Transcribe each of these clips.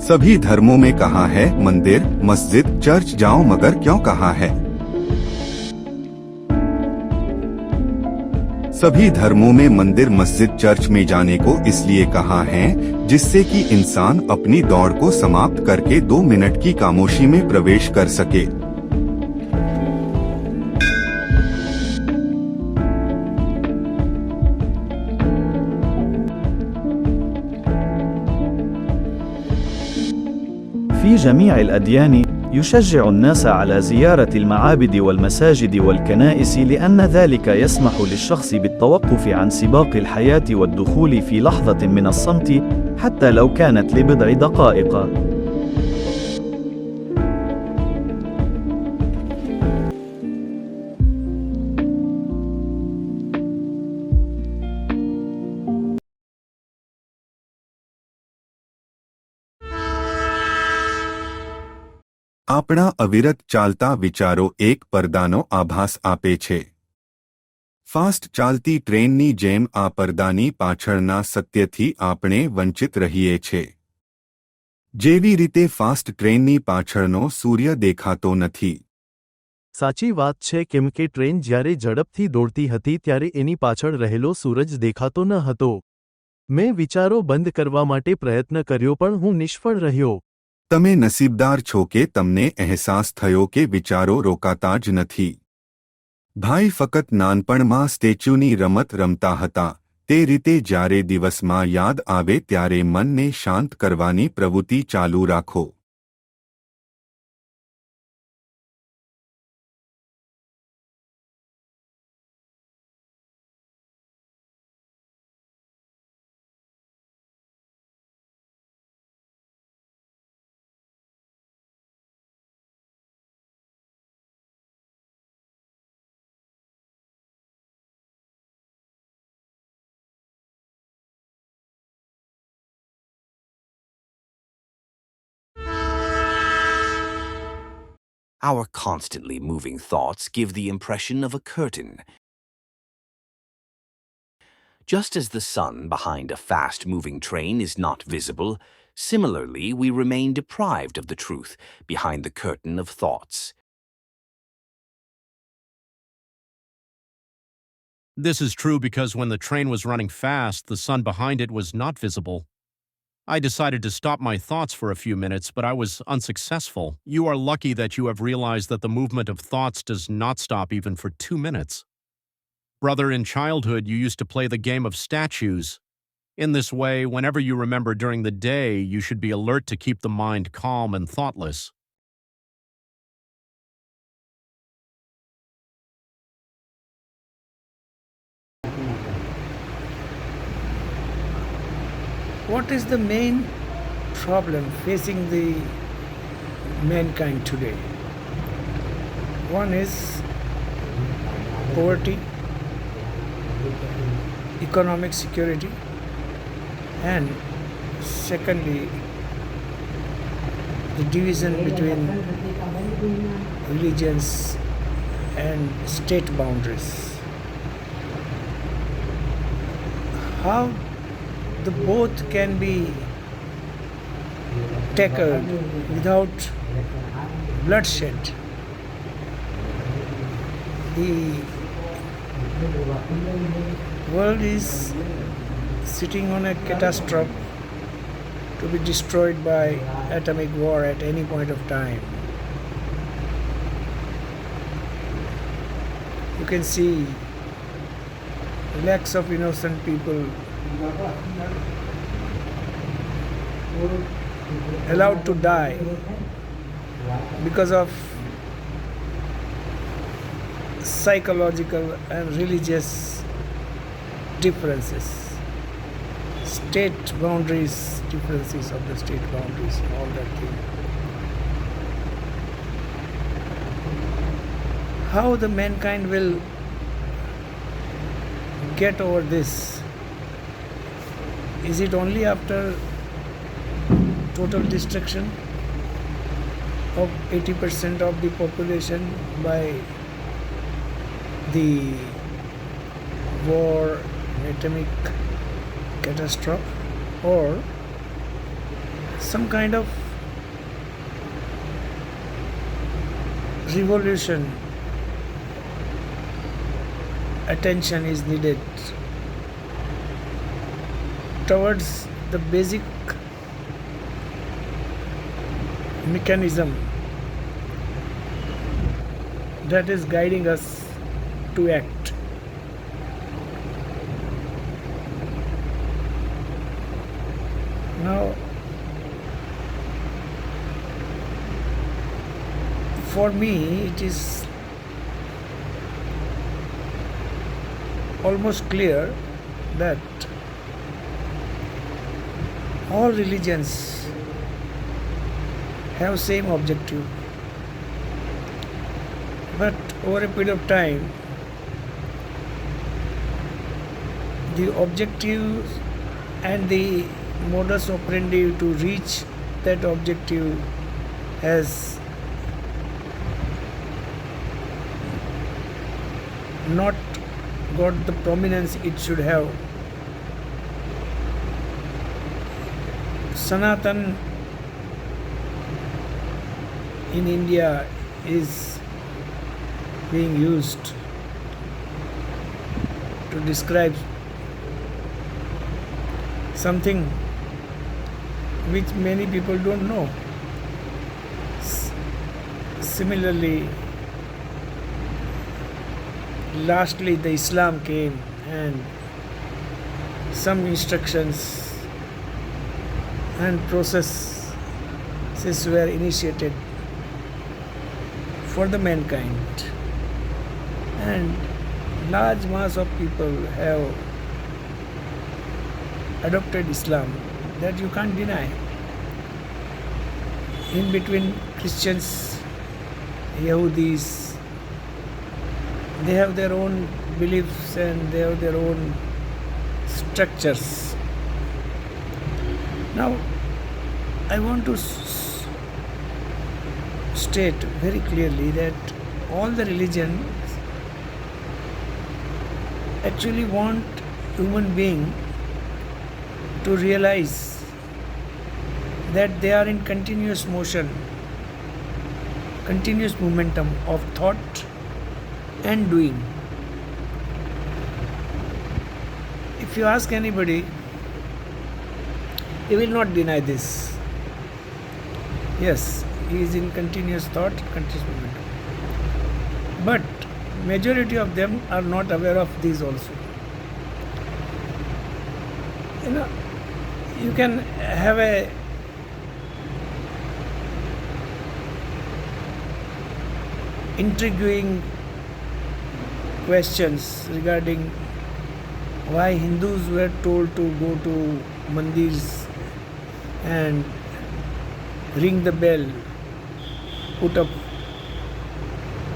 सभी धर्मों में कहा है मंदिर, मस्जिद, चर्च जाओ, मगर क्यों कहा है? सभी धर्मों में मंदिर, मस्जिद, चर्च में जाने को इसलिए कहा है जिससे कि इंसान अपनी दौड़ को समाप्त करके 2 मिनट की खामोशी में प्रवेश कर सके। في جميع الأديان يشجع الناس على زيارة المعابد والمساجد والكنائس لأن ذلك يسمح للشخص بالتوقف عن سباق الحياة والدخول في لحظة من الصمت حتى لو كانت لبضع دقائق. આપણા અવિરત ચાલતા વિચારો એક પડદાનો આભાસ આપે છે। ફાસ્ટ ચાલતી ટ્રેનની જેમ આ પડદાની પાછળના સત્યથી આપણે વંચિત રહીએ છે। જેવી રીતે ફાસ્ટ ટ્રેનની પાછળનો સૂર્ય દેખાતો નથી। સાચી વાત છે, કેમ કે ટ્રેન જ્યારે ઝડપથી દોડતી હતી ત્યારે એની પાછળ રહેલો સૂરજ દેખાતો ન હતો। મેં વિચારો બંધ કરવા માટે પ્રયત્ન કર્યો પણ હું નિષ્ફળ રહ્યો। તમે નસીબદાર છો કે તમને અહેસાસ થયો કે વિચારો રોકાતા જ નથી। ભાઈ ફક્ત નાનપણમાં સ્ટેચ્યુની રમત રમતા હતા તે રીતે જ્યારે દિવસમાં યાદ આવે ત્યારે મનને શાંત કરવાની પ્રવૃત્તિ ચાલુ રાખો। Our constantly moving thoughts give the impression of a curtain. Just as the sun behind a fast-moving train is not visible, similarly we remain deprived of the truth behind the curtain of thoughts. This is true because when the train was running fast, the sun behind it was not visible. I decided to stop my thoughts for a few minutes, but I was unsuccessful. You are lucky that you have realized that the movement of thoughts does not stop even for 2 minutes. Brother, in childhood, you used to play the game of statues. In this way, whenever you remember during the day, you should be alert to keep the mind calm and thoughtless. What is the main problem facing the mankind today? One is poverty, economic security, and secondly, the division between religions and state boundaries. How the both can be tackled without bloodshed? The world is sitting on a catastrophe to be destroyed by atomic war at any point of time. You can see lakhs of innocent people allowed to die because of psychological and religious differences, state boundaries, differences of the state boundaries, all that thing. How the mankind will get over this? Is it only after total destruction of 80% of the population by the war, atomic catastrophe or some kind of revolution attention is needed towards the basic mechanism that is guiding us to act. Now, for me, it is almost clear that all religions have same objective, but over a period of time the objective and the modus operandi to reach that objective has not got the prominence it should have. Sanatan in India is being used to describe something which many people don't know. Similarly, lastly the Islam came and some instructions and processes were initiated for the mankind, and large mass of people have adopted Islam, that you can't deny. In between Christians, Yahudis, they have their own beliefs and they have their own structures. Now, I want to state very clearly that all the religions actually want human being to realize that they are in continuous motion, continuous momentum of thought and doing. If you ask anybody, he will not deny this. Yes, he is in continuous thought, continuous momentum. But majority of them are not aware of these also. You can have a intriguing questions regarding why Hindus were told to go to mandirs and ring the bell, put up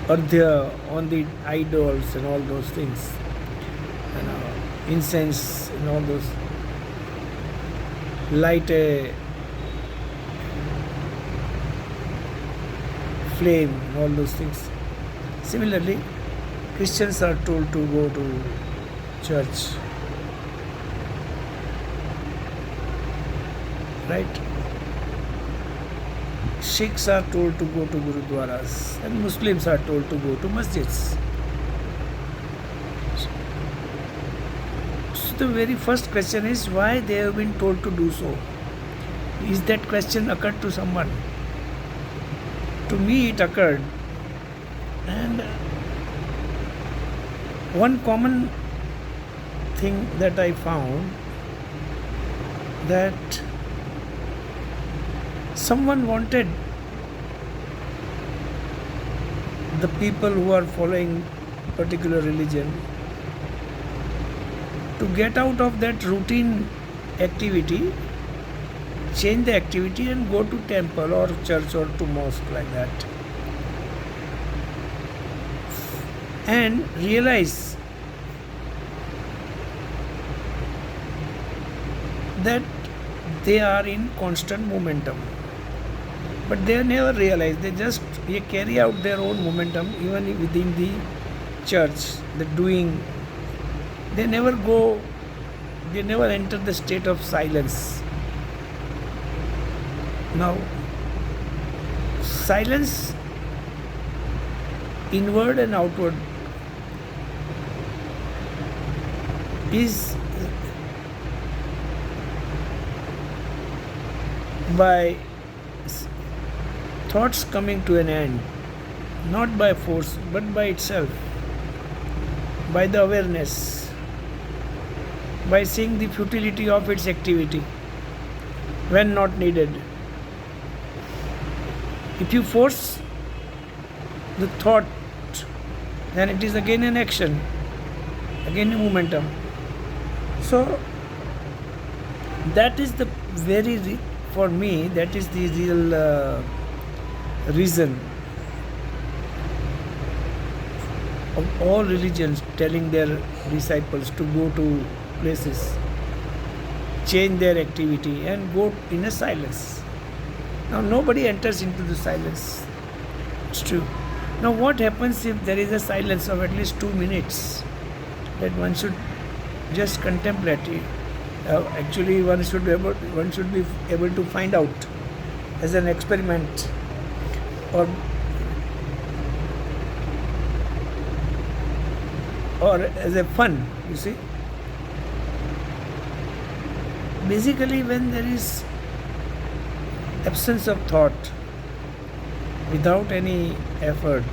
ardhya on the idols and all those things, incense and all those, light a flame and all those things. Similarly, Christians are told to go to church, right? Sikhs are told to go to Gurudwaras and Muslims are told to go to masjids. So the very first question is why they have been told to do so. Is that question occurred to someone? To me it occurred, and one common thing that I found, that someone wanted the people who are following particular religion to get out of that routine activity, change the activity and go to temple or church or to mosque, like that, and realize that they are in constant momentum. But they never realize, they just carry out their own momentum even within the church, the doing. They never go they never enter the state of silence. Now, silence, inward and outward, is by thoughts coming to an end, not by force but by itself, by the awareness, by seeing the futility of its activity when not needed. If you force the thought, then it is again an action, again a momentum. So that is the very, for me, that is the real reason of all religions telling their disciples to go to places, change their activity and go in a silence. Now nobody enters into the silence. It's true. Now what happens if there is a silence of at least 2 minutes that one should just contemplate it? Actually one should be able to find out as an experiment or as a fun, you see. Basically, when there is absence of thought, without any effort,